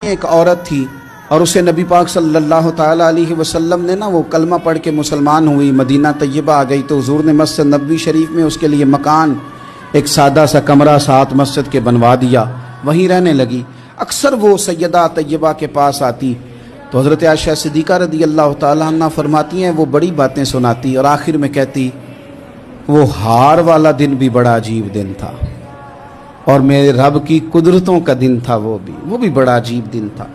ایک عورت تھی اور اسے نبی پاک صلی اللہ تعالیٰ علیہ وسلم نے وہ کلمہ پڑھ کے مسلمان ہوئی، مدینہ طیبہ آ گئی تو حضور نے مسجد نبوی شریف میں اس کے لیے مکان، ایک سادہ سا کمرہ ساتھ مسجد کے بنوا دیا، وہیں رہنے لگی۔ اکثر وہ سیدہ طیبہ کے پاس آتی تو حضرت عائشہ صدیقہ رضی اللہ تعالیٰ عنہ فرماتی ہیں وہ بڑی باتیں سناتی اور آخر میں کہتی وہ ہار والا دن بھی بڑا عجیب دن تھا اور میرے رب کی قدرتوں کا دن تھا، وہ بھی بڑا عجیب دن تھا۔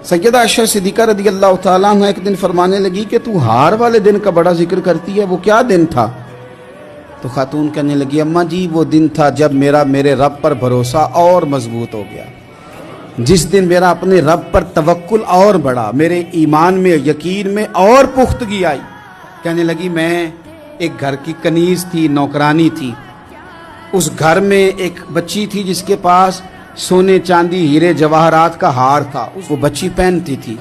سیدہ عائشہ صدیقہ رضی اللہ تعالیٰ عنہ ایک دن فرمانے لگی کہ تو ہار والے دن کا بڑا ذکر کرتی ہے، وہ کیا دن تھا؟ تو خاتون کہنے لگی اماں جی وہ دن تھا جب میرے رب پر بھروسہ اور مضبوط ہو گیا، جس دن میرا اپنے رب پر توکل اور بڑھا، میرے ایمان میں یقین میں اور پختگی آئی۔ کہنے لگی میں ایک گھر کی کنیز تھی، نوکرانی تھی، اس گھر میں ایک بچی تھی جس کے پاس سونے چاندی ہیرے جواہرات کا ہار تھا، وہ بچی پہنتی تھی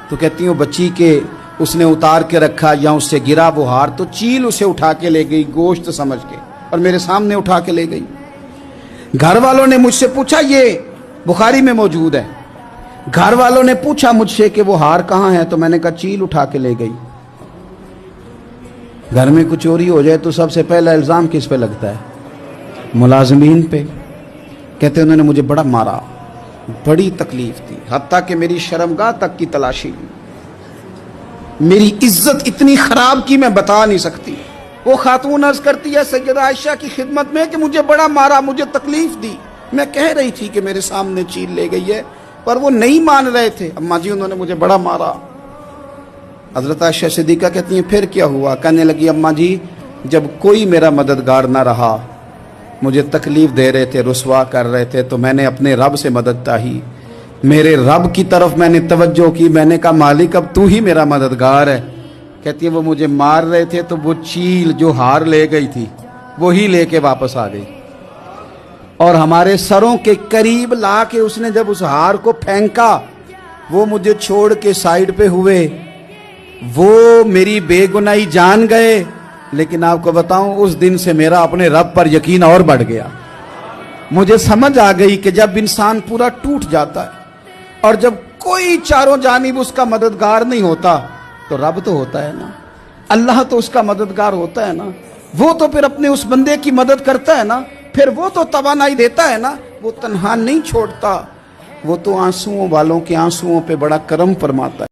تو کہتی ہوں بچی کے اس نے اتار کے رکھا یا اس سے گرا وہ ہار تو چیل اسے اٹھا کے لے گئی گوشت سمجھ کے اور میرے سامنے اٹھا کے لے گئی۔ گھر والوں نے مجھ سے پوچھا، یہ بخاری میں موجود ہے، گھر والوں نے پوچھا مجھ سے کہ وہ ہار کہاں ہے تو میں نے کہا چیل اٹھا کے لے گئی۔ گھر میں کچھ چوری ہو جائے تو سب سے پہلا الزام کس پہ لگتا ہے؟ ملازمین پہ۔ کہتے انہوں نے مجھے بڑا مارا، بڑی تکلیف تھی، حتیٰ کہ میری شرمگاہ تک کی تلاشی لی، میری عزت اتنی خراب کی میں بتا نہیں سکتی۔ وہ خاتون عرض کرتی ہے سیدہ عائشہ کی خدمت میں کہ مجھے بڑا مارا، مجھے تکلیف دی، میں کہہ رہی تھی کہ میرے سامنے چیل لے گئی ہے پر وہ نہیں مان رہے تھے، اماں جی انہوں نے مجھے بڑا مارا۔ حضرت عائشہ صدیقہ کہتی ہیں پھر کیا ہوا؟ کہنے لگی اماں جی جب کوئی میرا مددگار نہ رہا، مجھے تکلیف دے رہے تھے، رسوا کر رہے تھے، تو میں نے اپنے رب سے مدد چاہی، میرے رب کی طرف میں نے توجہ کی، میں نے کہا مالک اب تو ہی میرا مددگار ہے۔ کہتی ہے وہ مجھے مار رہے تھے تو وہ چیل جو ہار لے گئی تھی وہی لے کے واپس آ گئی اور ہمارے سروں کے قریب لا کے اس نے جب اس ہار کو پھینکا وہ مجھے چھوڑ کے سائیڈ پہ ہوئے، وہ میری بے گناہی جان گئے، لیکن آپ کو بتاؤں اس دن سے میرا اپنے رب پر یقین اور بڑھ گیا۔ مجھے سمجھ آ گئی کہ جب انسان پورا ٹوٹ جاتا ہے اور جب کوئی چاروں جانب اس کا مددگار نہیں ہوتا تو رب تو ہوتا ہے نا، اللہ تو اس کا مددگار ہوتا ہے نا، وہ تو پھر اپنے اس بندے کی مدد کرتا ہے نا، پھر وہ تو توانائی دیتا ہے نا، وہ تنہا نہیں چھوڑتا، وہ تو آنسوؤں والوں کے آنسوؤں پہ بڑا کرم فرماتا ہے۔